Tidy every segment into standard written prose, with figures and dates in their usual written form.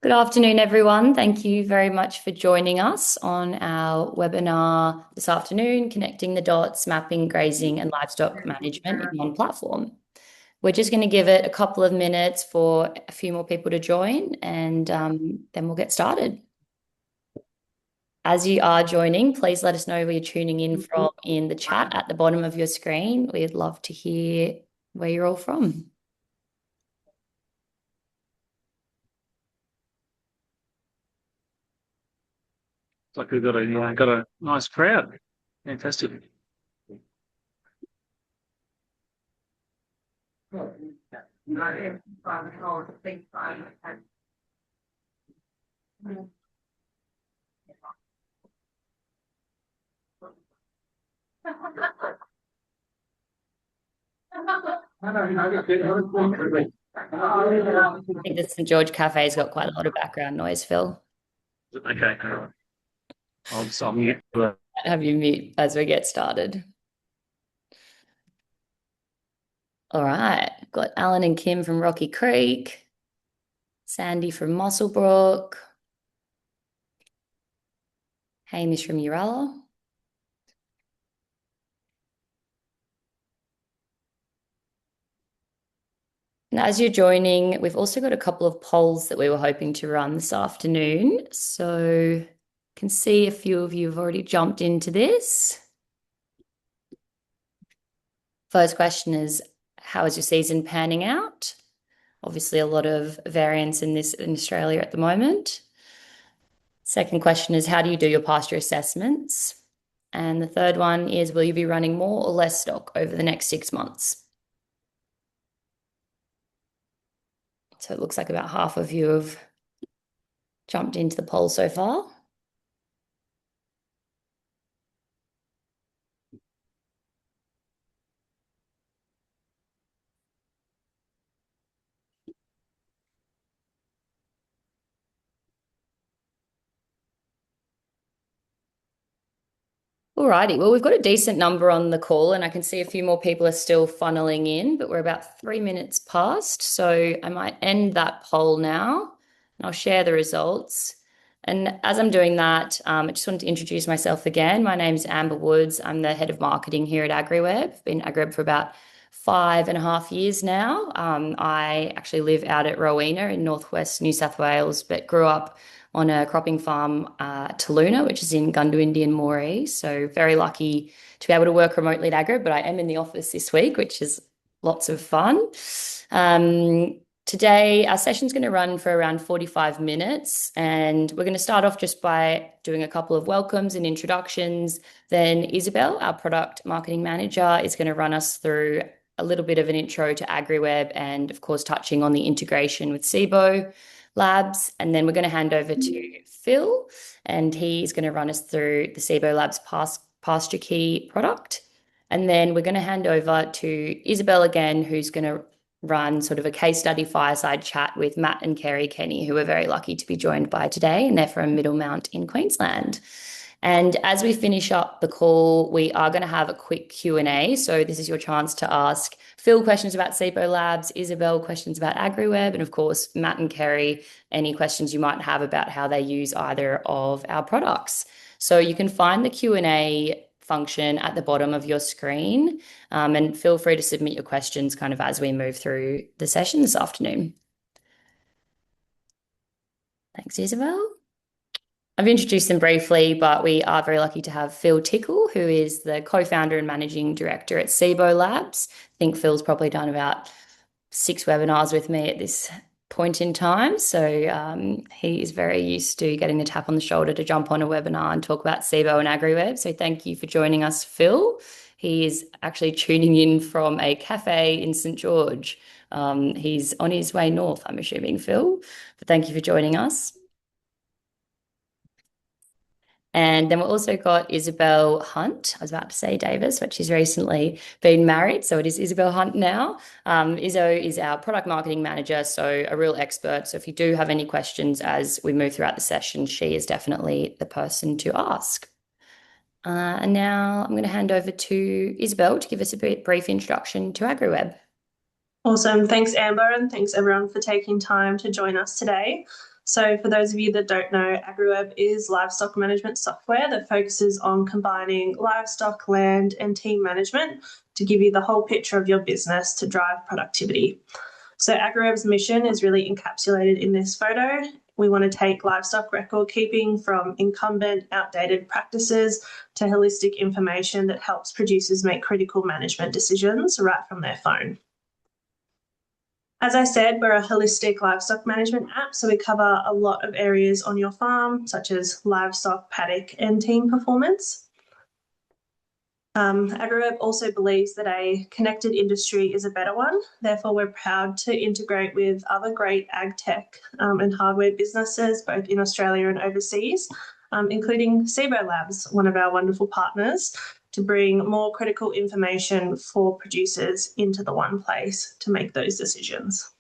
Good afternoon, everyone. Thank you very much for joining us on our webinar this afternoon, Connecting the Dots, Mapping, Grazing and Livestock Management in one platform. We're just going to give it a couple of minutes for a few more people to join and then we'll get started. As you are joining, please let us know where you're tuning in from in the chat at the bottom of your screen. We'd love to hear where you're all from. Like we've got a nice crowd. Fantastic. I think the St. George Cafe's got quite a lot of background noise, Phil. Okay. I'll mute. Have you mute as we get started. All right, got Alan and Kim from Rocky Creek, Sandy from Musselbrook, Hamish from Uralla. And as you're joining, we've also got a couple of polls that we were hoping to run this afternoon. So I can see a few of you have already jumped into this. First question is, how is your season panning out? Obviously, a lot of variance in this in Australia at the moment. Second question is, how do you do your pasture assessments? And the third one is, will you be running more or less stock over the next 6 months? So it looks like about half of you have jumped into the poll so far. Alrighty, well, we've got a decent number on the call and I can see a few more people are still funneling in, but we're about 3 minutes past. So I might end that poll now and I'll share the results. And as I'm doing that, I just wanted to introduce myself again. My name is Amber Woods. I'm the head of marketing here at AgriWebb. I've been at AgriWebb for about 5.5 years now. I actually live out at Rowena in northwest New South Wales, but grew up on a cropping farm, Taluna, which is in Goondiwindi and Moree. So very lucky to be able to work remotely at AgriWebb, but I am in the office this week, which is lots of fun. Today, our session's going to run for around 45 minutes, and we're going to start off just by doing a couple of welcomes and introductions. Then Isobel, our product marketing manager, is going to run us through a little bit of an intro to AgriWebb and, of course, touching on the integration with Cibo Labs. And then we're going to hand over to Phil, and he's going to run us through the Cibo Labs pasture key product. And then we're going to hand over to Isobel again, who's going to run sort of a case study fireside chat with Matt and Kerri Kenny, who we're very lucky to be joined by today, and they're from Middlemount in Queensland. And as we finish up the call, we are going to have a quick Q&A. So this is your chance to ask Phil questions about Cibo Labs, Isobel questions about AgriWebb, and of course, Matt and Kerri, any questions you might have about how they use either of our products. So you can find the Q&A function at the bottom of your screen, and feel free to submit your questions kind of as we move through the session this afternoon. Thanks, Isobel. I've introduced them briefly, but we are very lucky to have Phil Tickle, who is the co-founder and managing director at Cibo Labs. I think Phil's probably done about 6 webinars with me at this point in time. So he is very used to getting the tap on the shoulder to jump on a webinar and talk about Cibo and AgriWebb. So thank you for joining us, Phil. He is actually tuning in from a cafe in St. George. He's on his way north, I'm assuming, Phil. But thank you for joining us. And then we've also got Isobel Hunt. I was about to say Davis, but she's recently been married, so it is Isobel Hunt now. Iso is our product marketing manager, so a real expert. So if you do have any questions as we move throughout the session, she is definitely the person to ask. And now I'm going to hand over to Isobel to give us a brief introduction to AgriWebb. Awesome. Thanks, Amber, and thanks everyone for taking time to join us today. So for those of you that don't know, AgriWebb is livestock management software that focuses on combining livestock, land, and team management to give you the whole picture of your business to drive productivity. So AgriWebb's mission is really encapsulated in this photo. We want to take livestock record keeping from incumbent, outdated practices to holistic information that helps producers make critical management decisions right from their phone. As I said, we're a holistic livestock management app, so we cover a lot of areas on your farm, such as livestock, paddock, and team performance. AgriWebb also believes that a connected industry is a better one. Therefore, we're proud to integrate with other great agtech and hardware businesses, both in Australia and overseas, including Cibo Labs, one of our wonderful partners, to bring more critical information for producers into the one place to make those decisions.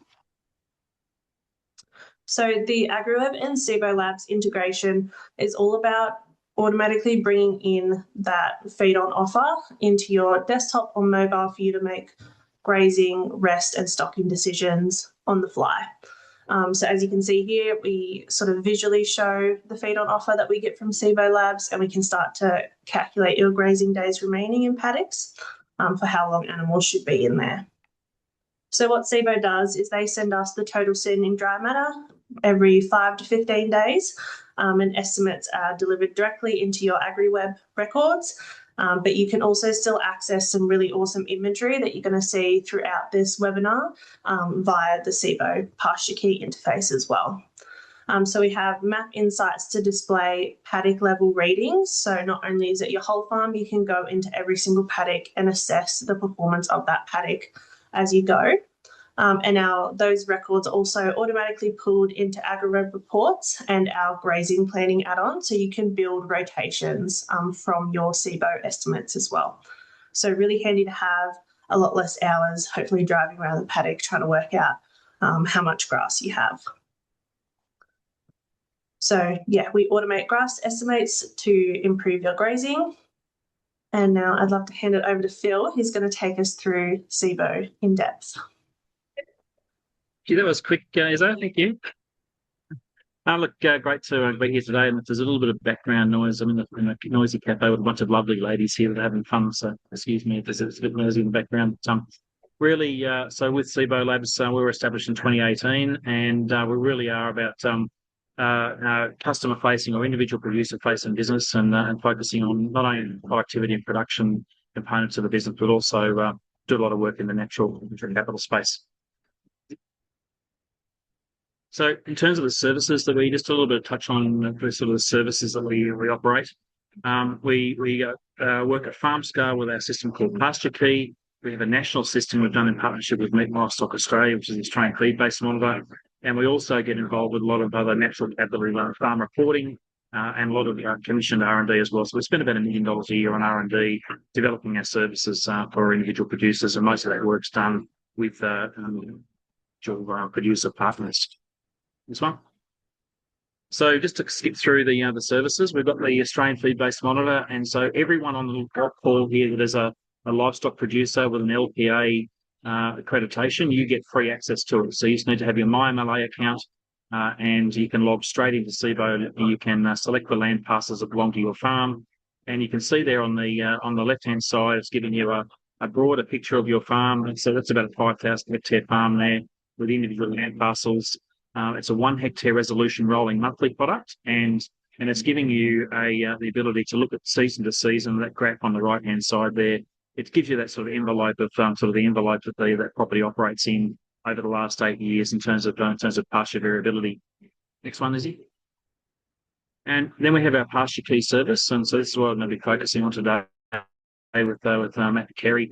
So the AgriWebb and Cibo Labs integration is all about automatically bringing in that feed on offer into your desktop or mobile for you to make grazing, rest and stocking decisions on the fly. So as you can see here, we sort of visually show the feed on offer that we get from Cibo Labs, and we can start to calculate your grazing days remaining in paddocks for how long animals should be in there. So what Cibo does is they send us the total sending dry matter every 5 to 15 days, and estimates are delivered directly into your AgriWebb records. But you can also still access some really awesome imagery that you're going to see throughout this webinar via the Cibo pasture key interface as well. So we have map insights to display paddock level readings. So not only is it your whole farm, you can go into every single paddock and assess the performance of that paddock as you go. And those records are also automatically pulled into AgriWebb reports and our grazing planning add-on, so you can build rotations from your Cibo estimates as well. So really handy to have, a lot less hours, hopefully driving around the paddock trying to work out how much grass you have. So yeah, we automate grass estimates to improve your grazing. And now I'd love to hand it over to Phil. He's going to take us through Cibo in depth. Gee, that was quick, Iso. Thank you. Look, great to be here today. And if there's a little bit of background noise, I'm in a noisy cafe with a bunch of lovely ladies here that are having fun. So excuse me if there's a bit noisy in the background. But, really, so with Cibo Labs, we were established in 2018, and we really are about customer-facing or individual producer-facing business, and focusing on not only productivity and production components of the business, but also do a lot of work in the natural capital space. So in terms of the services that we just a little bit of touch on, the sort of the services that we operate. We work at farm scale with our system called Pasture Key. We have a national system we've done in partnership with Livestock Australia, which is the Australian feed-based monitor. And we also get involved with a lot of other natural capital farm reporting and a lot of commissioned R&D as well. So we spend about $1 million a year on R&D developing our services for individual producers, and most of that work's done with producer partners. This one. So just to skip through the services, we've got the Australian feed-based monitor, and so everyone on the call here that is a livestock producer with an LPA accreditation, you get free access to it. So you just need to have your MyMLA account, and you can log straight into Cibo. You can select the land parcels that belong to your farm, and you can see there on the left-hand side, it's giving you a broader picture of your farm. So that's about a 5,000 hectare farm there with individual land parcels. It's a 1 hectare resolution rolling monthly product, and it's giving you the ability to look at season to season. That graph on the right hand side there, it gives you that sort of envelope of the envelope that that property operates in over the last 8 years in terms of pasture variability. Next one, Lizzie. And then we have our pasture key service, and so this is what I'm going to be focusing on today with Matt Kenny.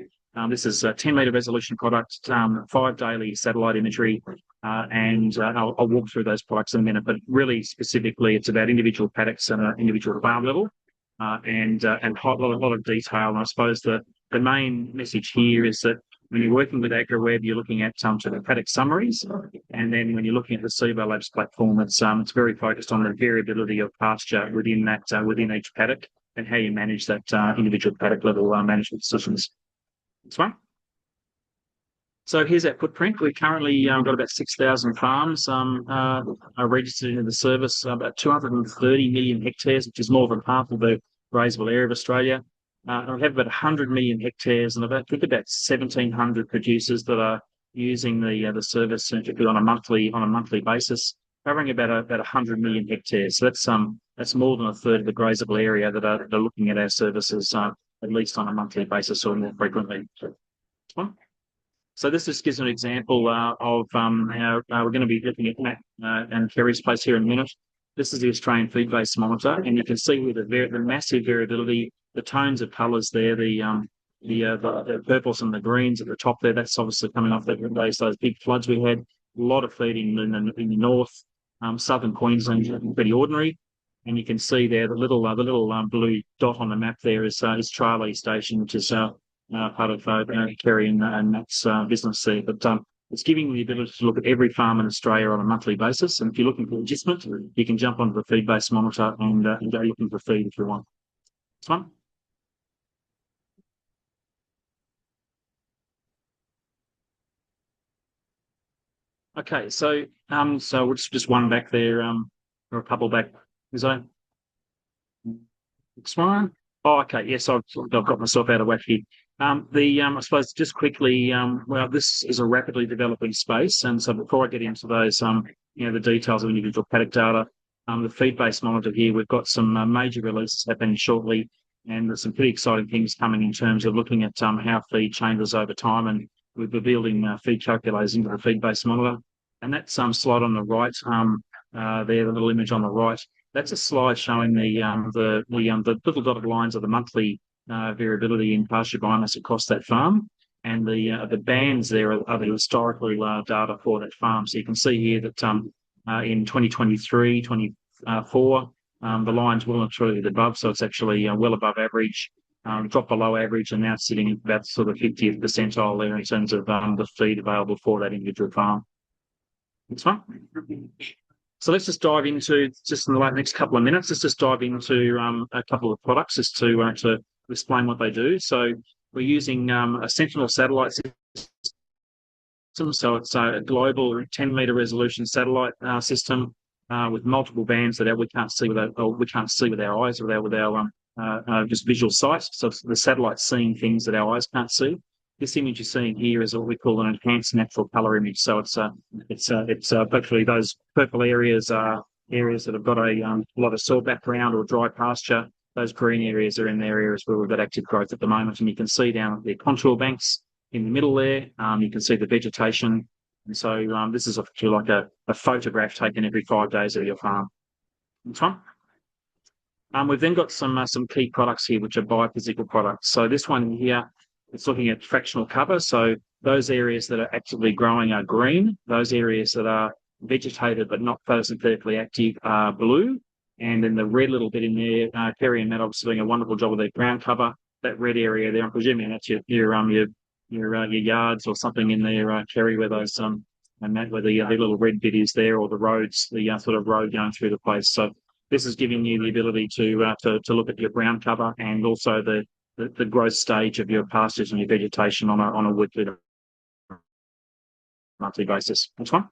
This is a 10-metre resolution product, 5 daily satellite imagery, and I'll walk through those products in a minute. But really specifically, it's about individual paddocks and individual farm level, and a lot of detail. And I suppose the main message here is that when you're working with AgriWebb, you're looking at sort of paddock summaries, and then when you're looking at the Cibo Labs platform, it's very focused on the variability of pasture within each paddock. and how you manage that individual paddock level management decisions. Next one. So here's our footprint. We currently got about 6,000 farms are registered into the service, about 230 million hectares, which is more than half of the grazable area of Australia. We have about 100 million hectares, and I think about 1,700 producers that are using the service on a monthly basis, covering about 100 million hectares. So that's more than a third of the grazable area that are looking at our services at least on a monthly basis or more frequently. So this just gives an example of how we're going to be looking at Matt and Kerri's place here in a minute. This is the Australian feed-based monitor, and you can see with the massive variability, the tones of colours there, the purples and the greens at the top there. That's obviously coming off those big floods we had. A lot of feed in the north, southern Queensland, pretty ordinary. And you can see there the little blue dot on the map there is Charlie Station, which is part of Kerri and Matt's business there. But it's giving you the ability to look at every farm in Australia on a monthly basis. And if you're looking for adjustment, you can jump onto the feed-based monitor and go looking for feed if you want. This one. Okay, so it's just one back there, or a couple back. Is that next one? Oh, okay. Yes, I've got myself out of whack here. I suppose just quickly, well, this is a rapidly developing space, and so before I get into those, the details of individual paddock data, the feed-based monitor here, we've got some major releases happening shortly, and there's some pretty exciting things coming in terms of looking at how feed changes over time, and we've been building feed calculators into the feed-based monitor, and that slide on the right, there, the little image on the right, that's a slide showing the little dotted lines of the monthly variability in pasture biomass across that farm, and the bands there are the historical data for that farm. So you can see here that in 2023, 24, the line's well and truly above, so it's actually well above average, dropped below average, and now it's sitting at about sort of 50th percentile there in terms of the feed available for that individual farm. Next one. So let's just dive into, just in the next couple of minutes, let's just dive into a couple of products just to explain what they do. So we're using a Sentinel satellite system. So it's a global 10-meter resolution satellite system with multiple bands that we can't see with our eyes, with our just visual sight. So the satellite's seeing things that our eyes can't see. This image you're seeing here is what we call an enhanced natural colour image. So it's hopefully those purple areas are areas that have got a lot of soil background or dry pasture. Those green areas are in their areas where we've got active growth at the moment, and you can see down the contour banks in the middle there. You can see the vegetation, and so this is like a photograph taken every 5 days of your farm. Next one. We've then got some key products here, which are biophysical products. So this one here, it's looking at fractional cover. So those areas that are actively growing are green. Those areas that are vegetated but not photosynthetically active are blue. And then the red little bit in there, Kerri and Matt obviously doing a wonderful job with their ground cover. That red area there, I'm presuming that's your yards or something in there, Kerri, where those and Matt, where the little red bit is there, or the roads, the sort of road going through the place. So this is giving you the ability to look at your ground cover and also the growth stage of your pastures and your vegetation on a weekly to monthly basis. Next one.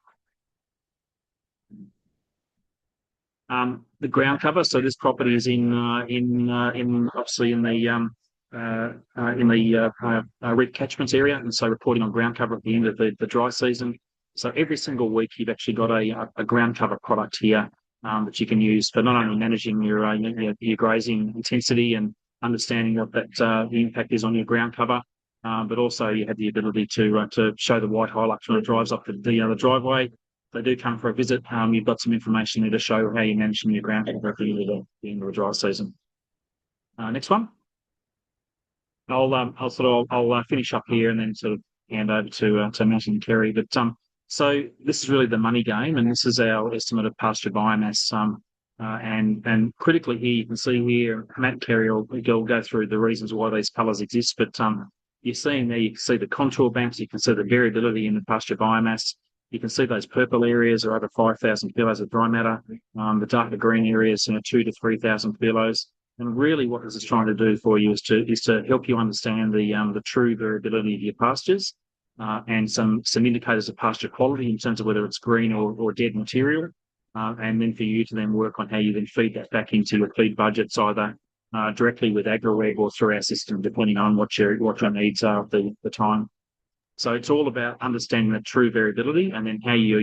The ground cover. So this property is in obviously in the red catchments area, and so reporting on ground cover at the end of the dry season. So every single week you've actually got a ground cover product here that you can use for not only managing your grazing intensity and understanding what the impact is on your ground cover, but also you have the ability to show the white hilux when it drives up the driveway. They do come for a visit. You've got some information there to show how you're managing your ground cover at the end of the dry season. Next one. I'll finish up here and then sort of hand over to Matt and Kerri. But so this is really the money game, and this is our estimate of pasture biomass. And critically here, you can see here, Matt and Kerri will go through the reasons why these colours exist. But you're seeing there, you can see the contour banks, you can see the variability in the pasture biomass. You can see those purple areas are over 5,000 kilos of dry matter. The darker green areas, 2,000 to 3,000 kilos. And really what this is trying to do for you is to help you understand the true variability of your pastures, and some indicators of pasture quality in terms of whether it's green or dead material, and then for you to then work on how you then feed that back into your feed budgets, either directly with AgriWebb or through our system, depending on what your needs are at the time. So it's all about understanding the true variability, and then how your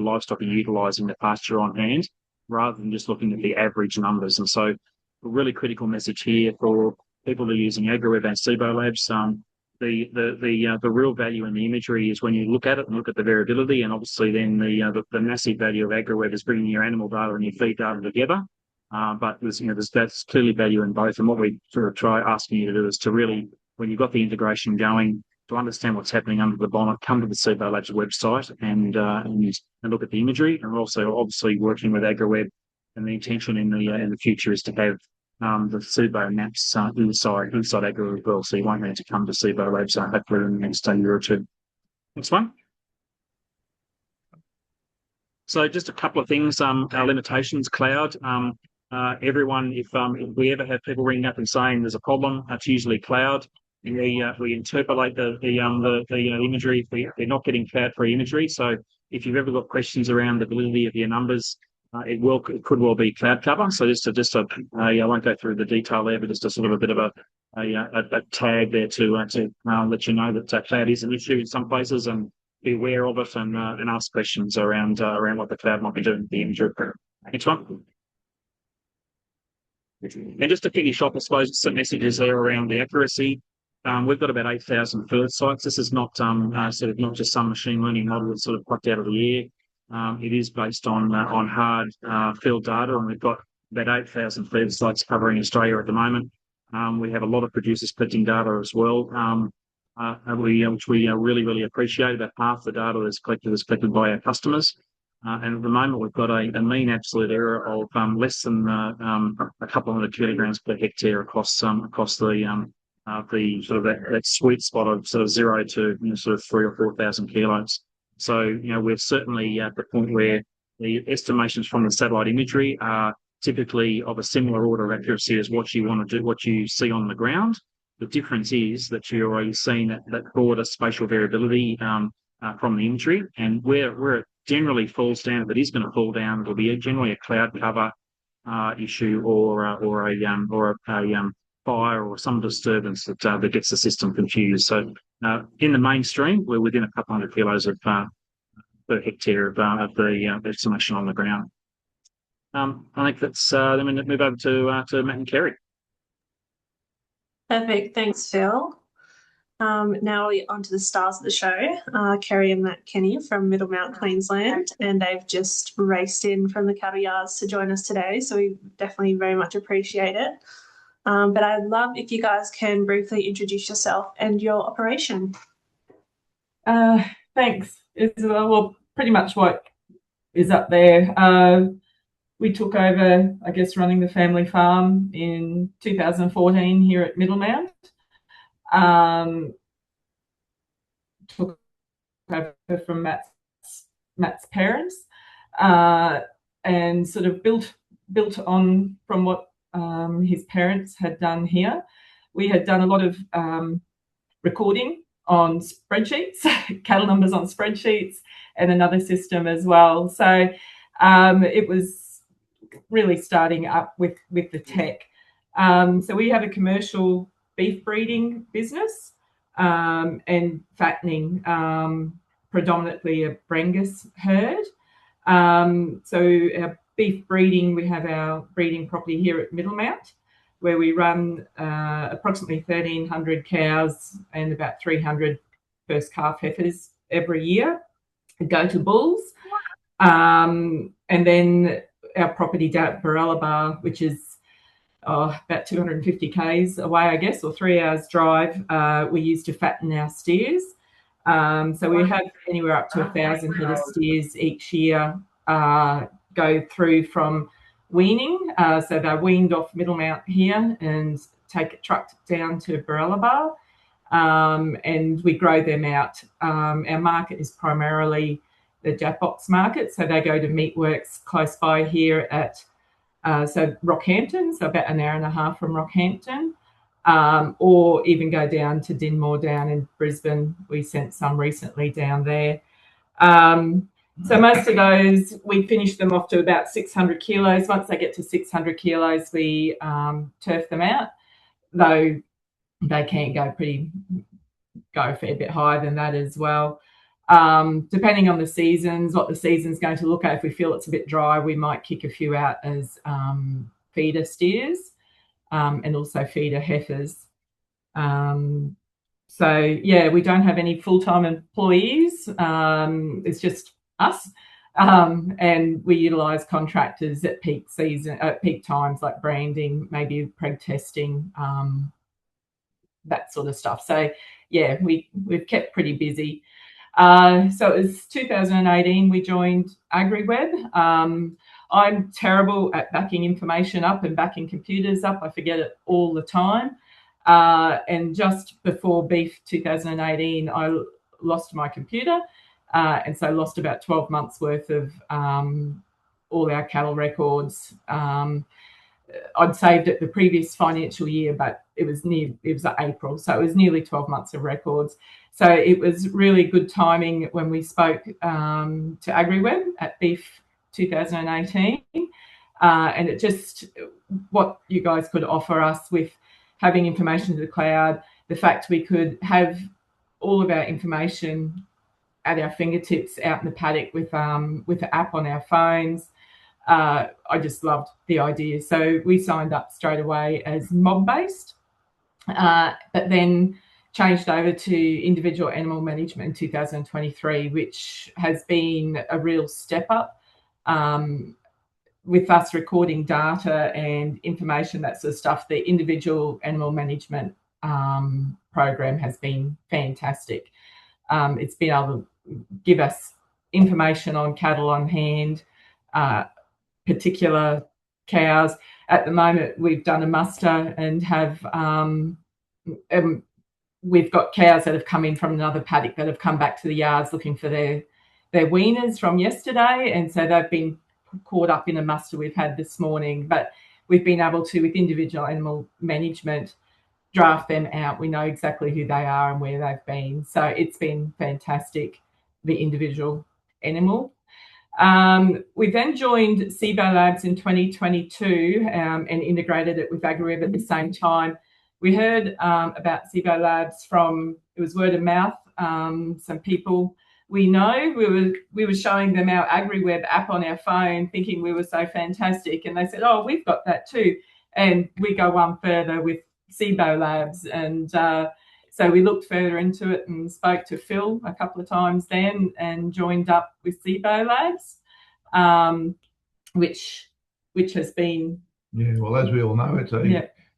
livestock are utilising the pasture on hand, rather than just looking at the average numbers. And so, a really critical message here for people that are using AgriWebb and Cibo Labs. The real value in the imagery is when you look at it and look at the variability, and obviously then the massive value of AgriWebb is bringing your animal data and your feed data together. But that's clearly value in both. And what we sort of try asking you to do is to really, when you've got the integration going, to understand what's happening under the bonnet, come to the Cibo Labs website and look at the imagery. And we're also obviously working with AgriWebb, and the intention in the future is to have the Cibo maps inside AgriWebb as well, so you won't need to come to Cibo Labs hopefully in the next year or two. Next one. So just a couple of things. Our limitations, cloud. Everyone, if we ever have people ringing up and saying there's a problem, it's usually cloud. We interpolate the imagery if they're not getting cloud-free imagery. So if you've ever got questions around the validity of your numbers, it could well be cloud cover. So I won't go through the detail there, but just a sort of a bit of a tag there to let you know that cloud is an issue in some places, and be aware of it, and ask questions around what the cloud might be doing with the imagery. Next one. And just to finish off, I suppose some messages there around the accuracy. We've got about 8,000 field sites. This is not sort of not just some machine learning model that's sort of plucked out of the air. It is based on hard field data, and we've got about 8,000 field sites covering Australia at the moment. We have a lot of producers collecting data as well, which we really appreciate. About half the data that's collected is collected by our customers. And at the moment, we've got a mean absolute error of less than a couple hundred kilograms per hectare across the sort of that sweet spot of sort of 0 to sort of 3,000 or 4,000 kilos. So we're certainly at the point where the estimations from the satellite imagery are typically of a similar order of accuracy as what you want to do, what you see on the ground. The difference is that you're seeing that broader spatial variability from the imagery, and where it generally falls down, if it is going to fall down, it'll be generally a cloud cover issue, or a fire or some disturbance that gets the system confused. So in the mainstream, we're within a couple hundred kilos of per hectare of the estimation on the ground. I think that's then we move over to Matt and Kerri. Perfect. Thanks, Phil. Now we're on to the stars of the show, Kerri and Matt Kenny from Middlemount, Queensland, and they've just raced in from the cattle yards to join us today, so we definitely very much appreciate it. But I'd love if you guys can briefly introduce yourself and your operation. Thanks, Isobel. Well, pretty much what is up there. We took over, I guess, running the family farm in 2014 here at Middlemount. Took over from Matt's parents, and sort of built on from what his parents had done here. We had done a lot of recording on spreadsheets, cattle numbers on spreadsheets, and another system as well. So it was really starting up with the tech. So we have a commercial beef breeding business and fattening, predominantly a Brangus herd. So our beef breeding, we have our breeding property here at Middlemount, where we run approximately 1,300 cows and about 300 first calf heifers every year, go-to bulls. And then our property down at Barralabar, which is about 250 k's away, I guess, or 3 hours drive, we use to fatten our steers. So we have anywhere up to 1,000 head of steers each year go through from weaning. So they're weaned off Middlemount here and take it trucked down to Barralabar, and we grow them out. Our market is primarily the Jackbox market, so they go to meatworks close by here at so Rockhampton, so about an hour and a half from Rockhampton, or even go down to Dinmore down in Brisbane. We sent some recently down there. So most of those, we finish them off to about 600 kilos. Once they get to 600 kilos, we turf them out, though they can go a fair bit higher than that as well. Depending on the seasons, what the season's going to look at. If we feel it's a bit dry, we might kick a few out as feeder steers and also feeder heifers. So yeah, we don't have any full-time employees. It's just us, and we utilise contractors at peak times, like branding, maybe preg testing, that sort of stuff. So yeah, we've kept pretty busy. So it was 2018 we joined AgriWebb. I'm terrible at backing information up and backing computers up. I forget it all the time. And just before Beef 2018, I lost my computer, and so lost about 12 months worth of all our cattle records. I'd saved it the previous financial year, but it was April, so it was nearly 12 months of records. So it was really good timing when we spoke to AgriWebb at Beef 2018, and it just what you guys could offer us with having information to the cloud, the fact we could have all of our information at our fingertips out in the paddock with the app on our phones. I just loved the idea. So we signed up straight away as mob-based, but then changed over to individual animal management in 2023, which has been a real step up with us recording data and information, that sort of stuff. The individual animal management program has been fantastic. It's been able to give us information on cattle on hand, particular cows. At the moment, we've done a muster and have we've got cows that have come in from another paddock that have come back to the yards looking for their weaners from yesterday, and so they've been caught up in a muster we've had this morning. But we've been able to, with individual animal management, draft them out. We know exactly who they are and where they've been. So it's been fantastic, the individual animal. We then joined Cibo Labs in 2022 and integrated it with AgriWebb at the same time. We heard about Cibo Labs from, it was word of mouth, some people we know. We were showing them our AgriWebb app on our phone, thinking we were so fantastic, and they said, oh, we've got that too. And we go one further with Cibo Labs, and so we looked further into it and spoke to Phil a couple of times then and joined up with Cibo Labs, which has been... Yeah, well, as we all know, it's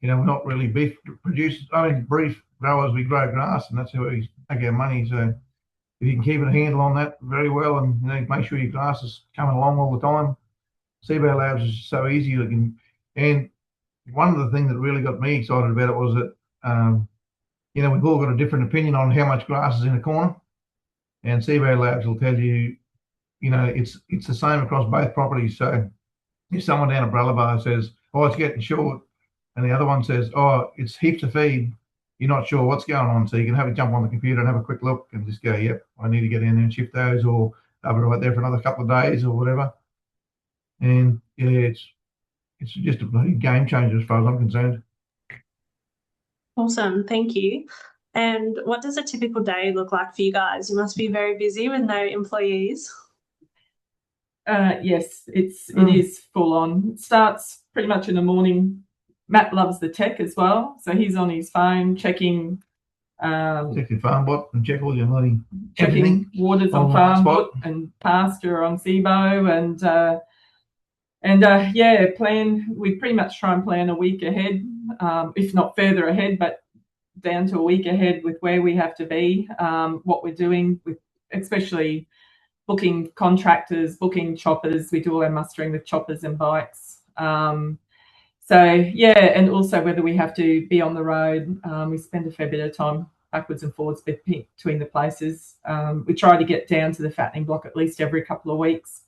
we're not really beef producers. I mean, beef growers, we grow grass, and that's how we make our money. So if you can keep a handle on that very well, and make sure your grass is coming along all the time, Cibo Labs is so easy. And one of the things that really got me excited about it was that we've all got a different opinion on how much grass is in a corner, and Cibo Labs will tell you, it's the same across both properties. So if someone down at Bralabar says, oh, it's getting short, and the other one says, oh, it's heaps of feed, you're not sure what's going on. So you can have a jump on the computer and have a quick look and just go, yep, I need to get in there and shift those, or have it right there for another couple of days or whatever. And yeah, it's just a bloody game changer as far as I'm concerned. Awesome, thank you. And what does a typical day look like for you guys? You must be very busy with no employees. Yes, it is full on. It starts pretty much in the morning. Matt loves the tech as well, so he's on his phone checking. Check your farm bot and check all your money. Checking waters on farm bot and pasture on Cibo, and plan. We pretty much try and plan a week ahead, if not further ahead, but down to a week ahead with where we have to be, what we're doing with, especially booking contractors, booking choppers. We do all our mustering with choppers and bikes. And also whether we have to be on the road. We spend a fair bit of time backwards and forwards between the places. We try to get down to the fattening block at least every couple of weeks.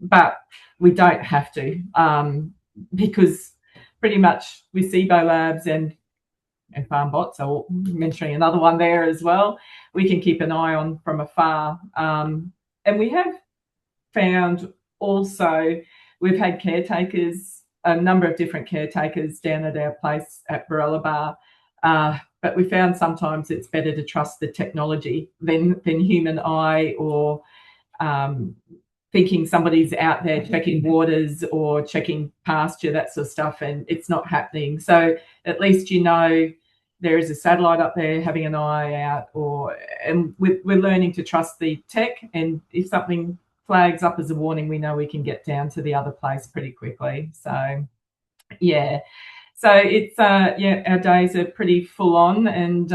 but we don't have to, because pretty much with Cibo Labs and FarmBot, so mentioning another one there as well, we can keep an eye on from afar. And we have found also, we've had caretakers, a number of different caretakers down at our place at Barella Bar, but we found sometimes it's better to trust the technology than human eye, or thinking somebody's out there checking waters or checking pasture, that sort of stuff, and it's not happening. So at least you know there is a satellite up there having an eye out, and we're learning to trust the tech, and if something flags up as a warning, we know we can get down to the other place pretty quickly. So yeah, so it's our days are pretty full on, and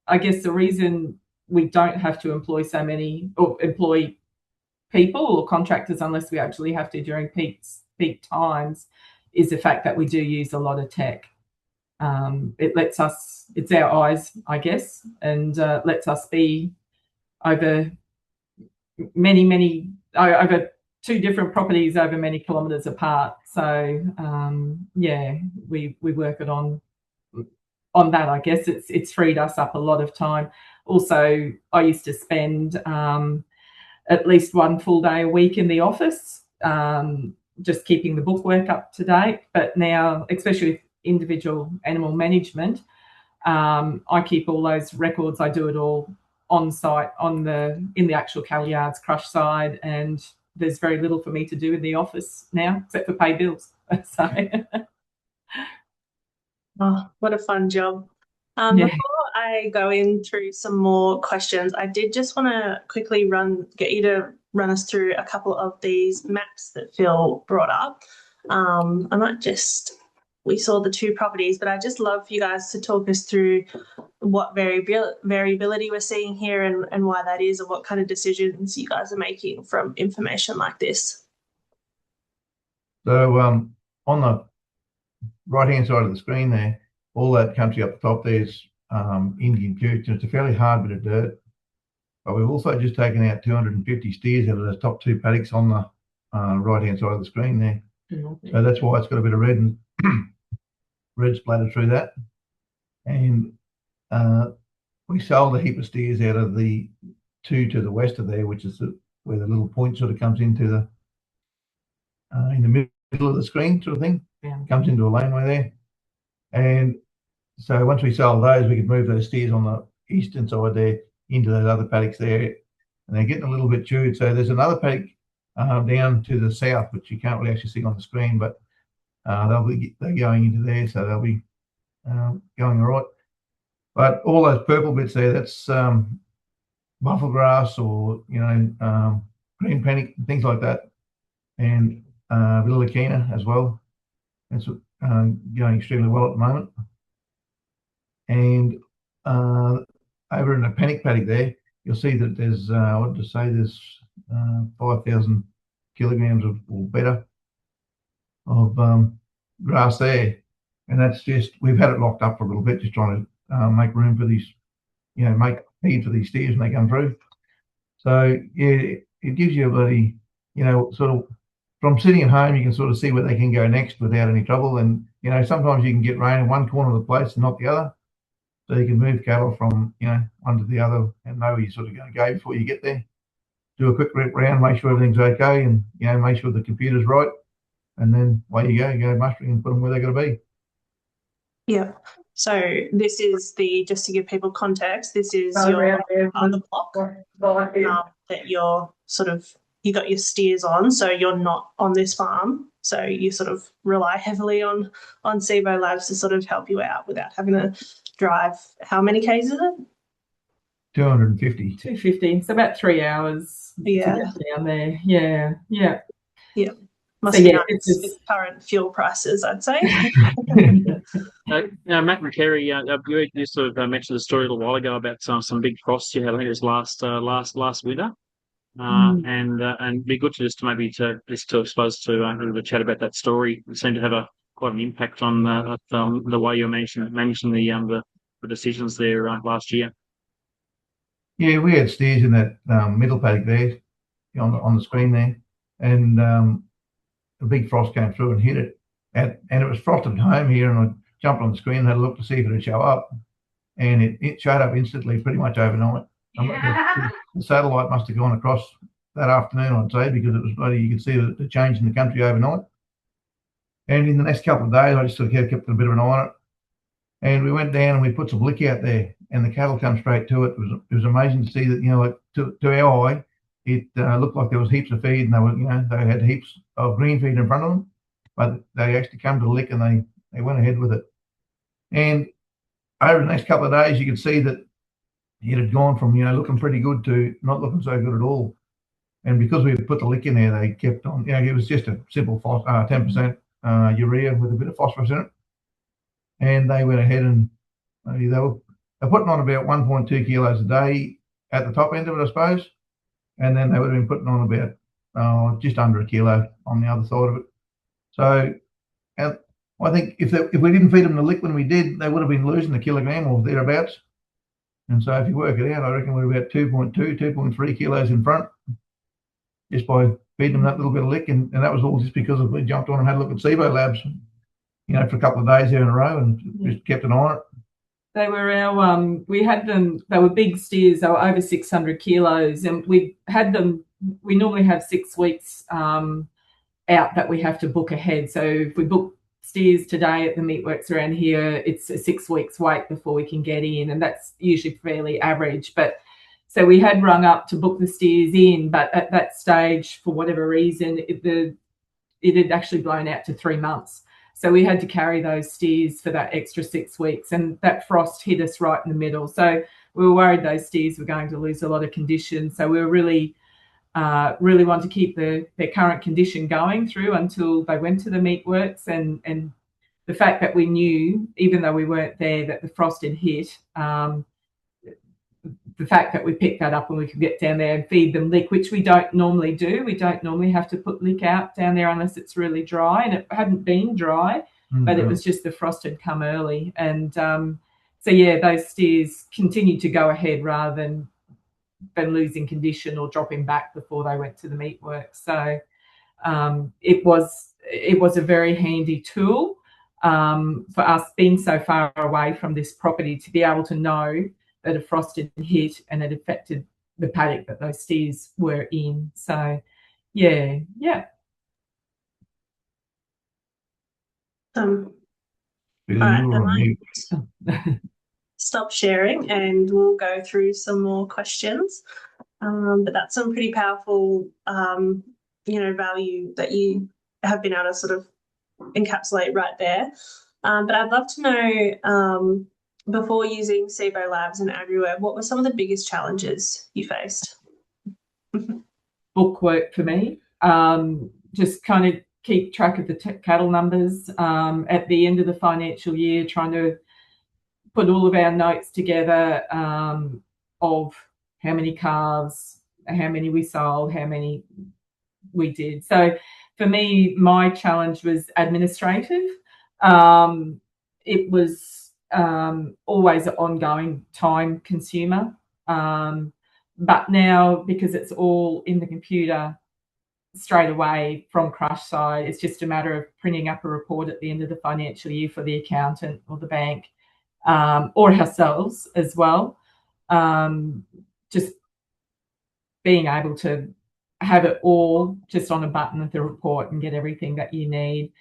I guess the reason we don't have to employ so many, or employ people or contractors unless we actually have to during peak times, is the fact that we do use a lot of tech. It lets us, it's our eyes, I guess, and lets us be over over 2 different properties over many kilometres apart. So yeah, we work it on that. I guess it's freed us up a lot of time. Also, I used to spend at least 1 full day a week in the office, just keeping the bookwork up to date. But now, especially with individual animal management, I keep all those records. I do it all on site, in the actual cattle yards, crush side, and there's very little for me to do in the office now except for pay bills. So oh, what a fun job. Yeah. Before I go in through some more questions, I did just want to quickly get you to run us through a couple of these maps that Phil brought up. We saw the 2 properties, but I'd just love for you guys to talk us through what variability we're seeing here, and why that is, and what kind of decisions you guys are making from information like this. So on the right-hand side of the screen there, all that country up the top there's Indian coots, and it's a fairly hard bit of dirt. But we've also just taken out 250 steers out of those top 2 paddocks on the right-hand side of the screen there. So that's why it's got a bit of red and red splattered through that. And we sold a heap of steers out of the 2 to the west of there, which is where the little point sort of comes into the in the middle of the screen sort of thing. Yeah. Comes into a laneway there. And so once we sold those, we could move those steers on the eastern side there into those other paddocks there, and they're getting a little bit chewed. So there's another paddock down to the south, which you can't really actually see on the screen, but they're going into there, so they'll be going all right. But all those purple bits there, that's buffalo grass, or green panic, things like that, and Villicina as well. That's going extremely well at the moment. And over in the panic paddock there, you'll see that there's there's 5,000 kilograms or better of grass there, and that's just, we've had it locked up for a little bit, just trying to make room for these, make feed for these steers when they come through. So yeah, it gives you a bloody, sort of, from sitting at home, you can sort of see where they can go next without any trouble. And sometimes you can get rain in one corner of the place and not the other, so you can move cattle from one to the other and know where you're sort of going to go before you get there. Do a quick rip round, make sure everything's okay, and make sure the computer's right, and then away you go mustering and put them where they're going to be. Yeah. So this is just to give people context, this is your other block that you got your steers on, so you're not on this farm, so you sort of rely heavily on Cibo Labs to sort of help you out without having to drive. How many k's is it? 250. 250. It's about 3 hours to get down there. Yeah. Must be nice with current fuel prices, I'd say. Matt and Kerri, you sort of mentioned the story a little while ago about some big frosts you had. I think it was last winter. And it'd be good to just maybe to expose to a little bit chat about that story. It seemed to have quite an impact on the way you're managing the decisions there last year. Yeah, we had steers in that middle paddock there on the screen there, and a big frost came through and hit it. And it was frosted home here, and I jumped on the screen and had a look to see if it would show up. And it showed up instantly, pretty much overnight. The satellite must have gone across that afternoon, I'd say, because it was bloody, you could see the change in the country overnight. And in the next couple of days, I just sort of kept a bit of an eye on it. And we went down and we put some lick out there, and the cattle come straight to it. It was amazing to see that, like to our eye, it looked like there was heaps of feed, and they had heaps of green feed in front of them, but they actually come to the lick and they went ahead with it. And over the next couple of days, you could see that it had gone from looking pretty good to not looking so good at all. And because we had put the lick in there, they kept on. It was just a simple 10% urea with a bit of phosphorus in it. And they went ahead and they're putting on about 1.2 kilos a day at the top end of it, I suppose. And then they would have been putting on about just under a kilo on the other side of it. So I think if we didn't feed them the lick when we did, they would have been losing a kilogram or thereabouts. And so if you work it out, I reckon we're about 2.2, 2.3 kilos in front just by feeding them that little bit of lick. And that was all just because we jumped on and had a look at Cibo Labs, for a couple of days there in a row and just kept an eye on it. They were we had them, they were big steers, they were over 600 kilos, and we had them, we normally have 6 weeks out that we have to book ahead. So if we book steers today at the meatworks around here, it's a 6 weeks wait before we can get in, and that's usually fairly average. But so we had rung up to book the steers in, but at that stage, for whatever reason, it had actually blown out to 3 months. So we had to carry those steers for that extra 6 weeks, and that frost hit us right in the middle. So we were worried those steers were going to lose a lot of condition. So we were really want to keep their current condition going through until they went to the meatworks. And the fact that we knew, even though we weren't there, that the frost had hit, the fact that we picked that up and we could get down there and feed them lick, which we don't normally do. We don't normally have to put lick out down there unless it's really dry, and it hadn't been dry, but it was just the frost had come early. And those steers continued to go ahead rather than losing condition or dropping back before they went to the meatworks. So it was a very handy tool for us, being so far away from this property, to be able to know that a frost had hit and it affected the paddock that those steers were in. So, yeah. All right, stop sharing and we'll go through some more questions. But that's some pretty powerful, value that you have been able to sort of encapsulate right there. But I'd love to know, before using Cibo Labs and AgriWebb, what were some of the biggest challenges you faced? Bookwork for me. Just kind of keep track of the cattle numbers at the end of the financial year, trying to put all of our notes together of how many calves, how many we sold, how many we did. So for me, my challenge was administrative. It was always an ongoing time consumer. But now, because it's all in the computer straight away from crush side, it's just a matter of printing up a report at the end of the financial year for the accountant or the bank, or ourselves as well. Just being able to have it all just on a button of the report and get everything that you need.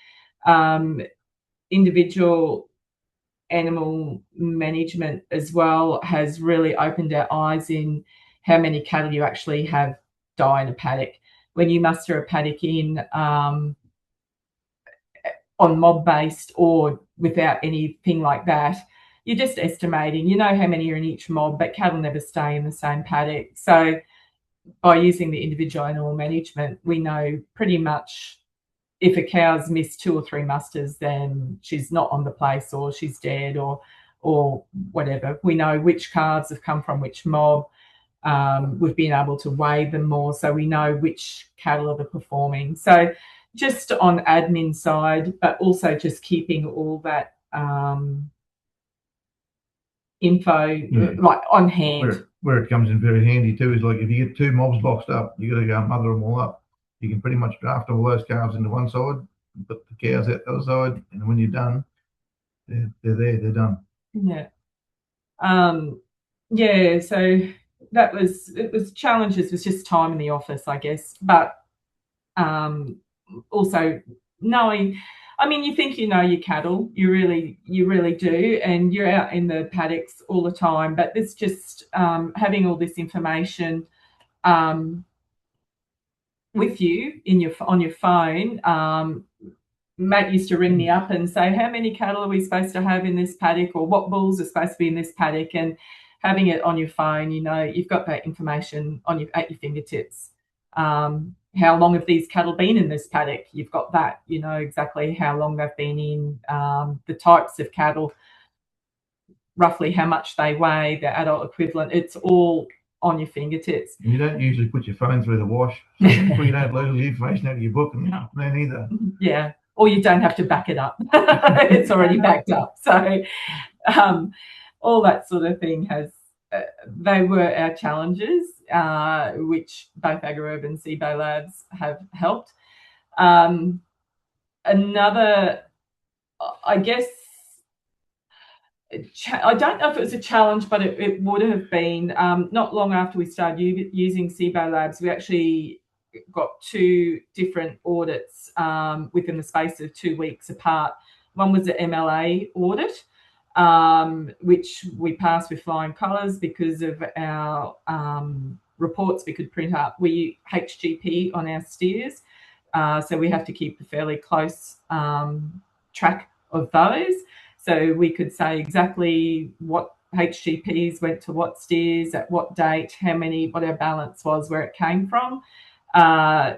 Individual animal management as well has really opened our eyes in how many cattle you actually have die in a paddock. When you muster a paddock in on mob based or without anything like that, you're just estimating. You know how many are in each mob, but cattle never stay in the same paddock. So by using the individual animal management, we know pretty much if a cow's missed 2 or 3 musters, then she's not on the place or she's dead or whatever. We know which calves have come from which mob. We've been able to weigh them more, so we know which cattle are performing. So just on admin side, but also just keeping all that info like on hand. Where it comes in very handy too is like if you get 2 mobs boxed up, you got to go mother them all up. you can pretty much draft all those calves into one side, and put the cows out the other side, and when you're done, they're there, they're done. Yeah. Yeah, so it was challenges, was just time in the office, I guess, but also knowing, I mean, you think you know your cattle, you really do, and you're out in the paddocks all the time, but it's just having all this information with you on your phone. Matt used to ring me up and say, how many cattle are we supposed to have in this paddock, or what bulls are supposed to be in this paddock? And having it on your phone, you know, you've got that information at your fingertips. How long have these cattle been in this paddock? You've got that, you know, exactly how long they've been in, the types of cattle, roughly how much they weigh, their adult equivalent. It's all on your fingertips. And you don't usually put your phone through the wash, so you don't lose the information out of your book, and no, neither. Yeah, or you don't have to back it up. It's already backed up. So all that sort of thing they were our challenges, which both AgriWebb and Cibo Labs have helped. Another, I guess, I don't know if it was a challenge, but it would have been, not long after we started using Cibo Labs, we actually got 2 different audits within the space of 2 weeks apart. One was the MLA audit, which we passed with flying colours because of our reports we could print up. We HGP on our steers, so we have to keep a fairly close track of those. So we could say exactly what HGPs went to what steers at what date, what our balance was, where it came from.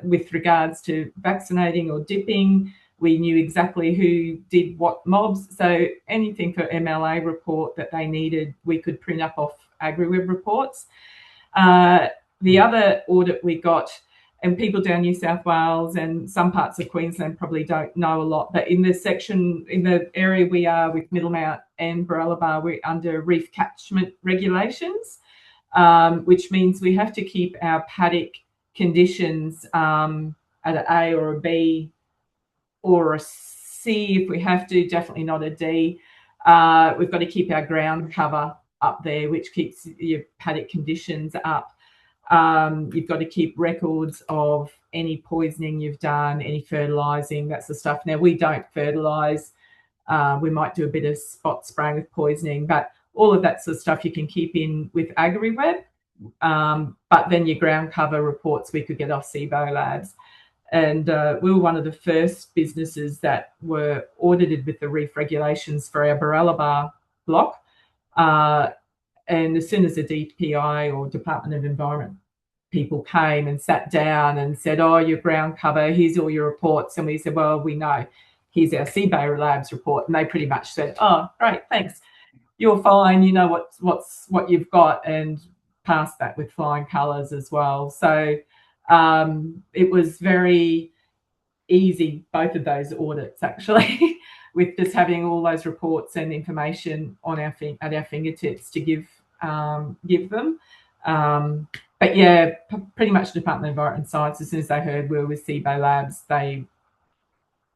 With regards to vaccinating or dipping, we knew exactly who did what mobs. So anything for MLA report that they needed, we could print up off AgriWebb reports. The other audit we got, and people down New South Wales and some parts of Queensland probably don't know a lot, but in the area we are with Middlemount and Barralabar, we're under reef catchment regulations, which means we have to keep our paddock conditions at an A or a B or a C if we have to, definitely not a D. We've got to keep our ground cover up there, which keeps your paddock conditions up. You've got to keep records of any poisoning you've done, any fertilising, that sort of stuff. Now, we don't fertilise. We might do a bit of spot spraying with poisoning, but all of that sort of stuff you can keep in with AgriWebb. But then your ground cover reports we could get off Cibo Labs. And we were one of the first businesses that were audited with the reef regulations for our Barralabar block. And as soon as the DPI or Department of Environment people came and sat down and said, oh, your ground cover, here's all your reports. And we said, well, we know, here's our Cibo Labs report. And they pretty much said, oh, great, thanks. You're fine. You know what you've got, and passed that with flying colours as well. So it was very easy, both of those audits actually, with just having all those reports and information on at our fingertips to give them. But yeah, pretty much the Department of Environment and Science, as soon as they heard we were with Cibo Labs, they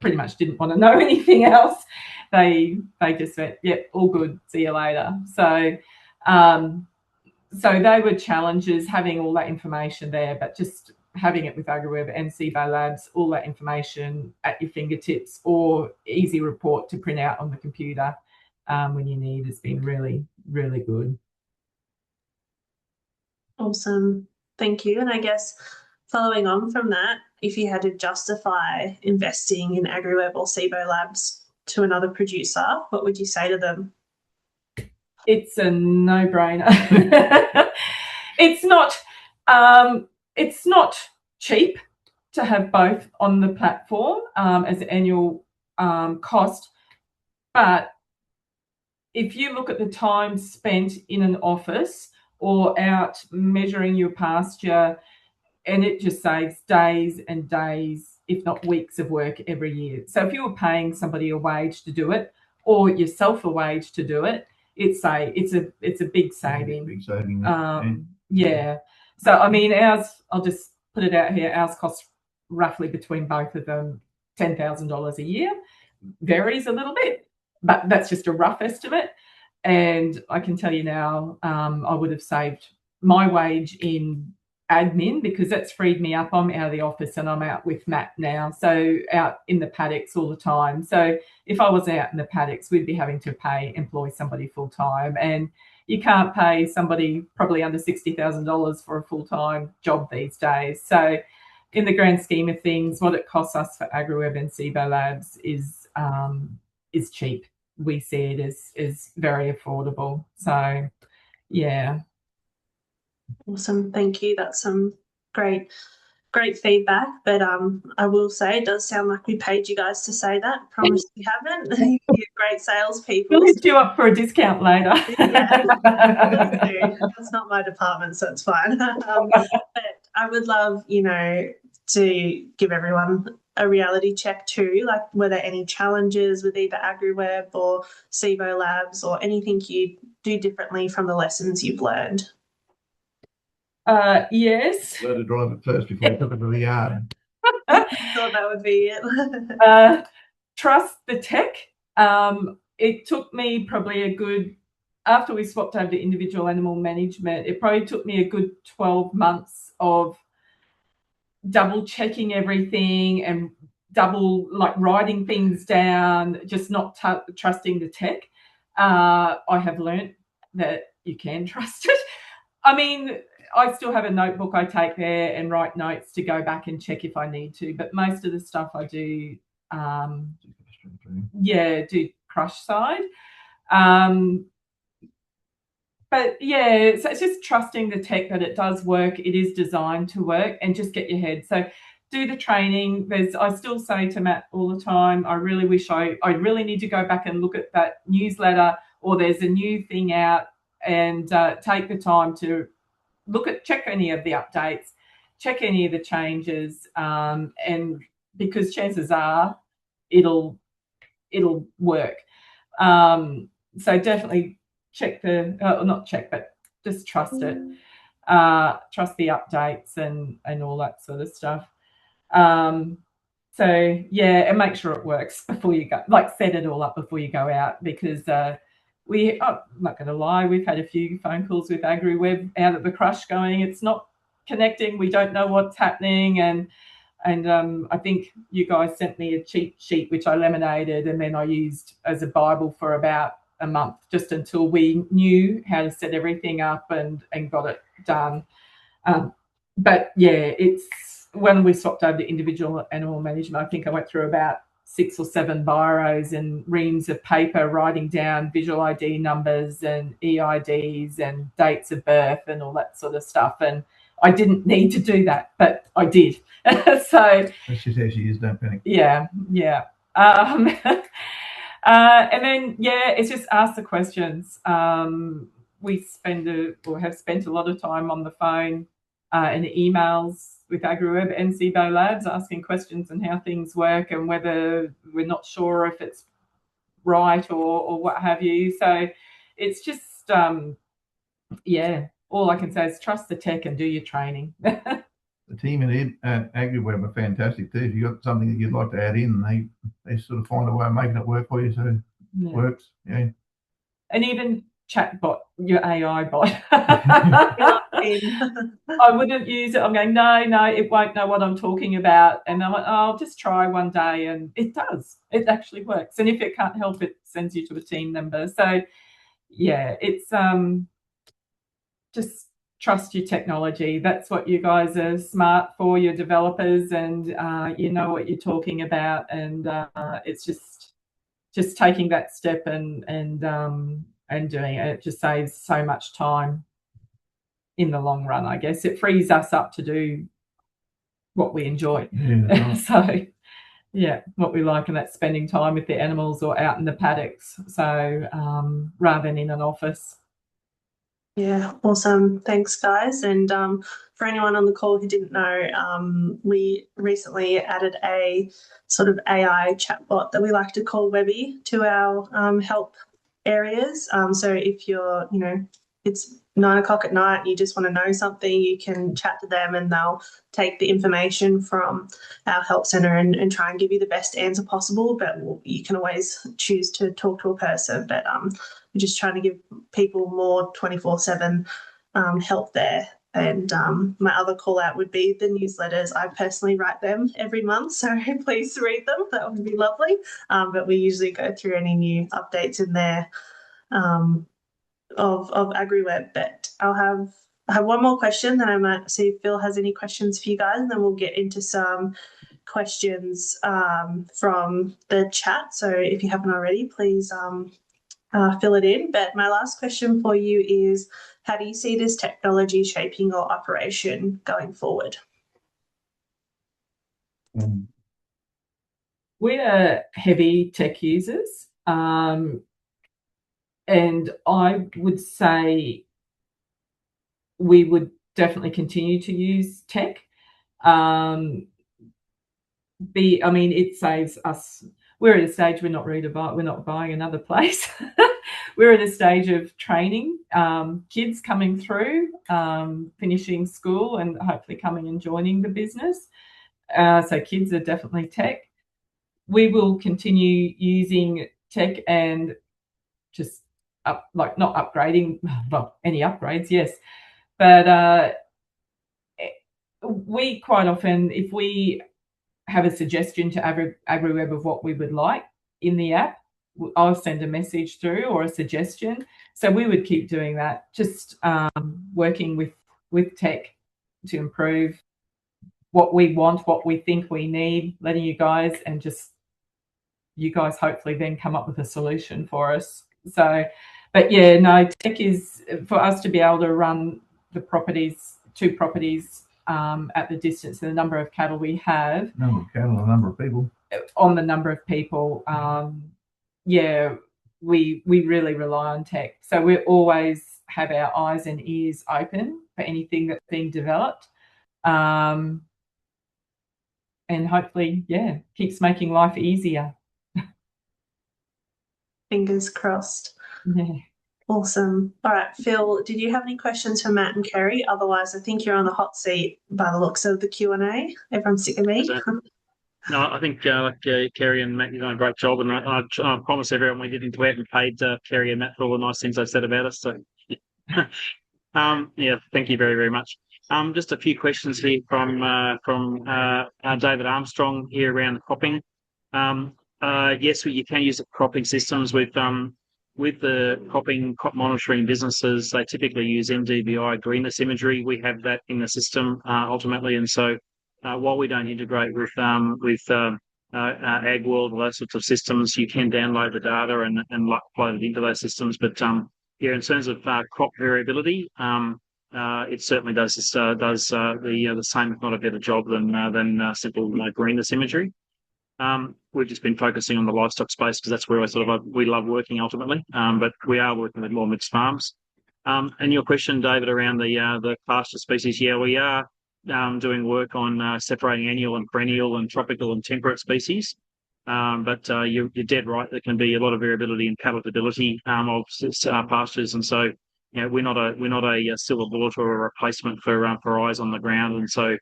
pretty much didn't want to know anything else. They just went, yep, all good, see you later. So so they were challenges, having all that information there, but just having it with AgriWebb and Cibo Labs, all that information at your fingertips, or easy report to print out on the computer when you need, has been really, really good. Awesome. Thank you. And I guess following on from that, if you had to justify investing in AgriWebb or Cibo Labs to another producer, what would you say to them? It's a no-brainer. It's not cheap to have both on the platform as an annual cost, but if you look at the time spent in an office or out measuring your pasture, and it just saves days and days, if not weeks of work every year. So if you were paying somebody a wage to do it, or yourself a wage to do it, it's a big saving. Big saving. Yeah. So I mean, ours, I'll just put it out here, ours costs roughly between both of them $10,000 a year. Varies a little bit, but that's just a rough estimate. And I can tell you now, I would have saved my wage in admin, because that's freed me up. I'm out of the office and I'm out with Matt now, so out in the paddocks all the time. So if I was out in the paddocks, we'd be having to employ somebody full time, and you can't pay somebody probably under $60,000 for a full-time job these days. So in the grand scheme of things, what it costs us for AgriWebb and Cibo Labs is cheap. We see it as very affordable. So yeah. Awesome, thank you. That's some great feedback. But I will say, it does sound like we paid you guys to say that. Promise we haven't. You're great salespeople. We'll hit you up for a discount later. Yeah, please do. That's not my department, so it's fine. But I would love, to give everyone a reality check too. Like, were there any challenges with either AgriWebb or Cibo Labs, or anything you do differently from the lessons you've learned? Yes. Learn to drive it first before you took it to the yard. I thought that would be it. Trust the tech. It took me probably after we swapped over to individual animal management, it probably took me a good 12 months of double checking everything and writing things down, just not trusting the tech. I have learnt that you can trust it. I mean, I still have a notebook I take there and write notes to go back and check if I need to, but most of the stuff I do, do crush side. But yeah, so it's just trusting the tech that it does work. It is designed to work, and just get your head. So do the training. I still say to Matt all the time, I really wish I really need to go back and look at that newsletter, or there's a new thing out, and take the time to check any of the updates, check any of the changes, and because chances are it'll work. So definitely check but just trust it. Trust the updates and all that sort of stuff. So yeah, and make sure it works before you go. Set it all up before you go out, because I'm not going to lie, we've had a few phone calls with AgriWebb out at the crush going, it's not connecting, we don't know what's happening, and I think you guys sent me a cheat sheet which I laminated and then I used as a Bible for about a month, just until we knew how to set everything up and got it done. But yeah, it's when we swapped over to individual animal management, I think I went through about 6 or 7 biros and reams of paper writing down visual ID numbers and EIDs and dates of birth and all that sort of stuff. And I didn't need to do that, but I did. So that's just how she is, don't panic. Yeah. And then it's just ask the questions. We have spent a lot of time on the phone and emails with AgriWebb and Cibo Labs, asking questions on how things work and whether we're not sure if it's right or what have you. So it's just all I can say is trust the tech and do your training. The team at AgriWebb are fantastic too. If you've got something that you'd like to add in, they sort of find a way of making it work for you, so it works. Yeah. And even chatbot, your AI bot. I wouldn't use it. I'm going, no, it won't know what I'm talking about. And I'm like, I'll just try one day, and it does. It actually works. And if it can't help, it sends you to a team member. So yeah, it's just trust your technology. That's what you guys are smart for, your developers, and you know what you're talking about. And it's just taking that step and doing it. It just saves so much time in the long run, I guess. It frees us up to do what we enjoy. Yeah, so what we like, and that's spending time with the animals or out in the paddocks, so rather than in an office. Yeah, awesome. Thanks, guys. And for anyone on the call who didn't know, we recently added a sort of AI chatbot that we like to call Webby to our help areas. So if you're, it's 9 o'clock at night, you just want to know something, you can chat to them and they'll take the information from our help centre and try and give you the best answer possible. But you can always choose to talk to a person. But we're just trying to give people more 24/7 help there. And my other call out would be the newsletters. I personally write them every month, so please read them. That would be lovely. But we usually go through any new updates in there of AgriWebb. But I have one more question, then I might see if Phil has any questions for you guys, and then we'll get into some questions from the chat. So if you haven't already, please fill it in. But my last question for you is, how do you see this technology shaping your operation going forward? We are heavy tech users, and I would say we would definitely continue to use tech. I mean, it saves us. We're at a stage we're not ready to buy. We're not buying another place. We're at a stage of training kids coming through, finishing school, and hopefully coming and joining the business. So kids are definitely tech. We will continue using tech and just not upgrading, well, any upgrades, yes, but we quite often, if we have a suggestion to AgriWebb of what we would like in the app, I'll send a message through or a suggestion. So we would keep doing that, just working with tech to improve what we want, what we think we need, letting you guys, and just you guys hopefully then come up with a solution for us. So, but yeah, no, tech is for us to be able to run the properties, 2 properties at the distance and the number of cattle we have. Number of cattle, the number of people. On the number of people, yeah, we really rely on tech. So we always have our eyes and ears open for anything that's being developed. And hopefully, yeah, keeps making life easier. Fingers crossed. Yeah. Awesome. All right, Phil, did you have any questions for Matt and Kerri? Otherwise, I think you're on the hot seat by the looks of the Q&A. Everyone's sick of me. No, I think Kerri and Matt, you've done a great job, and I promise everyone we didn't go out and paid Kerri and Matt for all the nice things they've said about us. So, yeah, thank you very, very much. Just a few questions here from David Armstrong here around the cropping. Yes, you can use the cropping systems with the crop monitoring businesses. They typically use MDBI greenness imagery. We have that in the system ultimately, and so while we don't integrate with AgWorld or those sorts of systems, you can download the data and upload it into those systems. But yeah, in terms of crop variability, it certainly does the same, if not a better job than simple greenness imagery. We've just been focusing on the livestock space because that's where we love working ultimately. But we are working with more mixed farms. And your question, David, around the pasture species, yeah, we are doing work on separating annual and perennial and tropical and temperate species. But you're dead right. There can be a lot of variability in palatability of pastures, and so we're not a silver bullet or a replacement for eyes on the ground. And so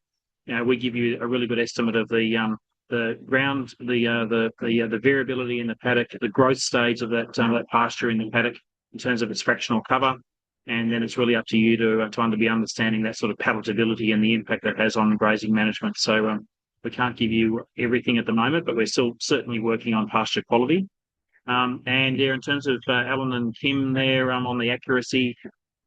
we give you a really good estimate of the ground, the variability in the paddock, the growth stage of that pasture in the paddock in terms of its fractional cover, and then it's really up to you to be understanding that sort of palatability and the impact that has on grazing management. So we can't give you everything at the moment, but we're still certainly working on pasture quality. And there, in terms of Alan and Kim there on the accuracy,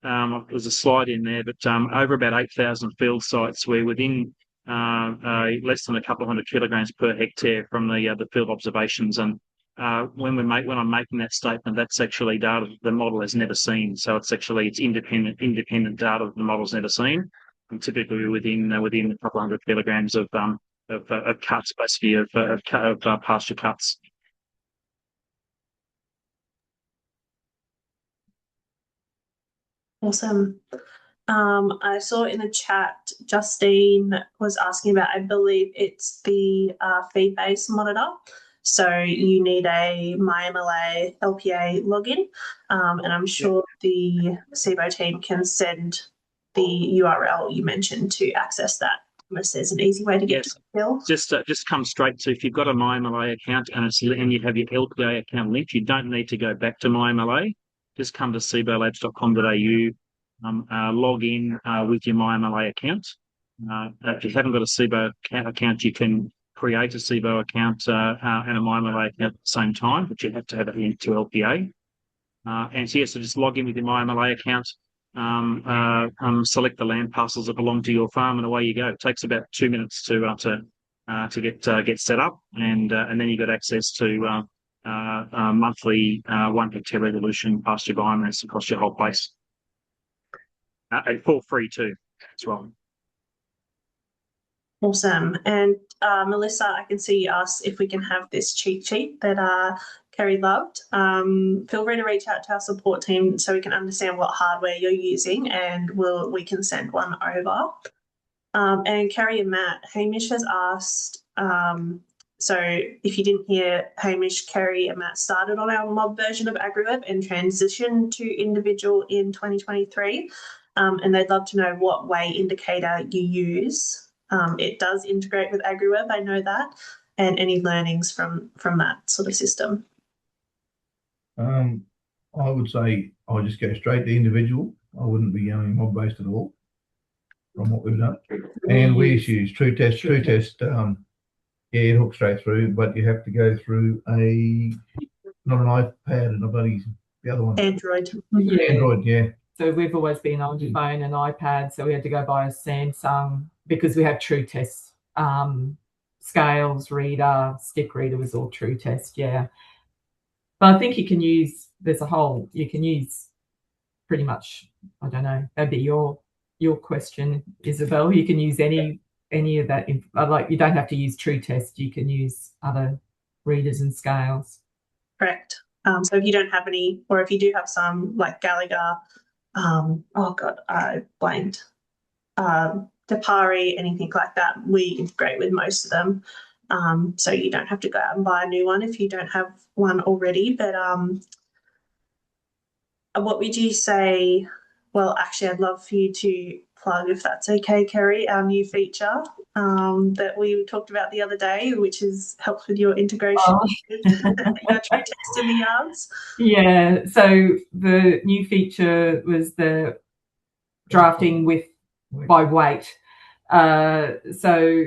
there's a slide in there, but over about 8,000 field sites, we're within less than a couple of hundred kilograms per hectare from the field observations. And when I'm making that statement, that's actually data the model has never seen. So it's independent data that the model's never seen. And typically within a couple hundred kilograms of cuts, basically of pasture cuts. Awesome. I saw in the chat, Justine was asking about, I believe it's the feed-based monitor. So you need a MyMLA LPA login, and I'm sure the Cibo team can send the URL you mentioned to access that, unless there's an easy way to get to Phil. Just come straight to, if you've got a MyMLA account and you have your LPA account linked, you don't need to go back to MyMLA. Just come to cibolabs.com.au, log in with your MyMLA account. If you haven't got a Cibo account, you can create a Cibo account and a MyMLA account at the same time, but you have to have it linked to LPA. And so, so just log in with your MyMLA account, select the land parcels that belong to your farm, and away you go. It takes about 2 minutes to get set up, and then you got access to monthly 1 hectare resolution pasture biomass across your whole place, for free too. That's right. Awesome. And Melissa, I can see you asked if we can have this cheat sheet that Kerri loved. Feel free to reach out to our support team so we can understand what hardware you're using, and we can send one over. And Kerri and Matt, Hamish has asked, so if you didn't hear Hamish, Kerri and Matt started on our mob version of AgriWebb and transitioned to individual in 2023. And they'd love to know what weigh indicator you use. It does integrate with AgriWebb, I know that, and any learnings from that sort of system. I would say I'll just go straight to individual. I wouldn't be going mob-based at all from what we've done. And we use True Test. True Test, it hooks straight through, but you have to go through not an iPad, and the other one. Android. Yeah. Android, yeah. So we've always been on phone and iPad, so we had to go buy a Samsung because we have True Test scales, reader, stick reader was all True Test, yeah. But I think you can use, you can use pretty much, I don't know, that'd be your question, Isobel. You can use any of that, like you don't have to use True Test, you can use other readers and scales. Correct. So if you don't have any, or if you do have some, like Gallagher, oh God, I blanked, Depari, anything like that, we integrate with most of them. So you don't have to go out and buy a new one if you don't have one already. But what would you say? Well, actually, I'd love for you to plug, if that's okay, Kerri, our new feature that we talked about the other day, which helps with your integration with your True Test in the yards. Yeah, so the new feature was the drafting by weight. So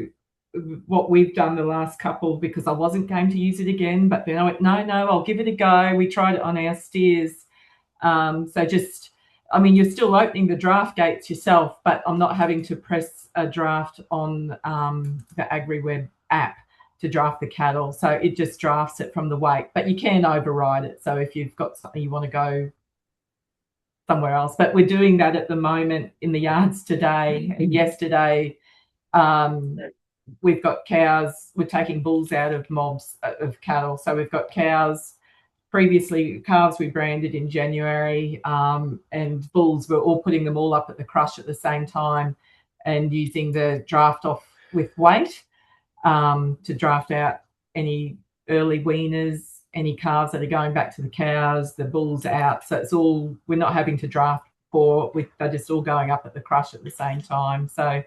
what we've done the last couple, because I wasn't going to use it again, but then I went, no, I'll give it a go. We tried it on our steers. So just, I mean, you're still opening the draft gates yourself, but I'm not having to press a draft on the AgriWebb app to draft the cattle. So it just drafts it from the weight, but you can override it. So if you've got something you want to go somewhere else, but we're doing that at the moment in the yards today and yesterday. We've got cows, we're taking bulls out of mobs of cattle. So we've got cows, previously calves we branded in January, and bulls, we're all putting them all up at the crush at the same time and using the draft off with weight to draft out any early weaners, any calves that are going back to the cows, the bulls out. So it's all, we're not having to draft they're just all going up at the crush at the same time. So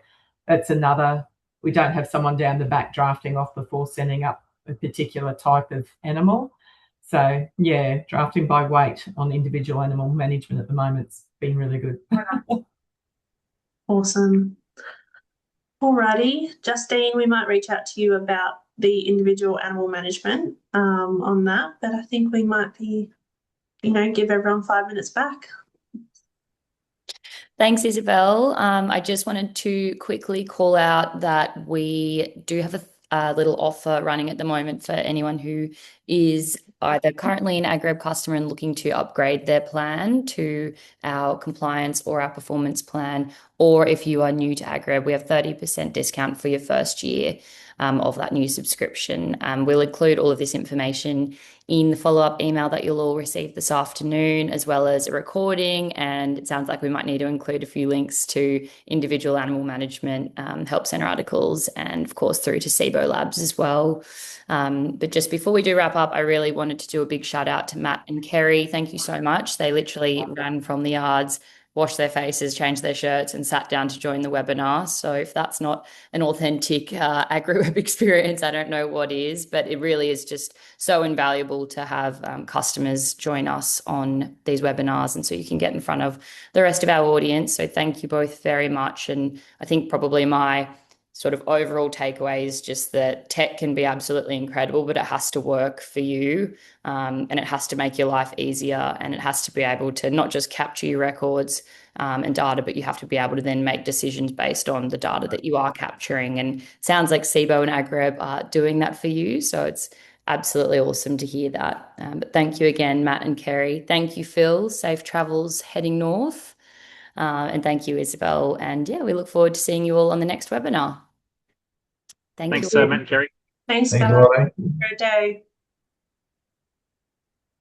that's another, we don't have someone down the back drafting off before sending up a particular type of animal. So yeah, drafting by weight on individual animal management at the moment's been really good. Awesome. Alrighty, Justine, we might reach out to you about the individual animal management on that, but I think we might be, give everyone 5 minutes back. Thanks, Isobel. I just wanted to quickly call out that we do have a little offer running at the moment for anyone who is either currently an AgriWebb customer and looking to upgrade their plan to our compliance or our performance plan, or if you are new to AgriWebb, we have 30% discount for your first year of that new subscription. We'll include all of this information in the follow-up email that you'll all receive this afternoon, as well as a recording. And it sounds like we might need to include a few links to individual animal management help center articles, and of course through to Cibo Labs as well. But just before we do wrap up, I really wanted to do a big shout out to Matt and Kerri. Thank you so much. They literally ran from the yards, washed their faces, changed their shirts, and sat down to join the webinar. So if that's not an authentic AgriWebb experience, I don't know what is, but it really is just so invaluable to have customers join us on these webinars, and so you can get in front of the rest of our audience. So thank you both very much. And I think probably my sort of overall takeaway is just that tech can be absolutely incredible, but it has to work for you, and it has to make your life easier, and it has to be able to not just capture your records and data, but you have to be able to then make decisions based on the data that you are capturing. And it sounds like Cibo and AgriWebb are doing that for you. So it's absolutely awesome to hear that. But thank you again, Matt and Kerri. Thank you, Phil. Safe travels heading north. And thank you, Isobel. And yeah, we look forward to seeing you all on the next webinar. Thanks, you. Matt and Kerri. Thanks, Thanks a guys. lot, eh? Great day.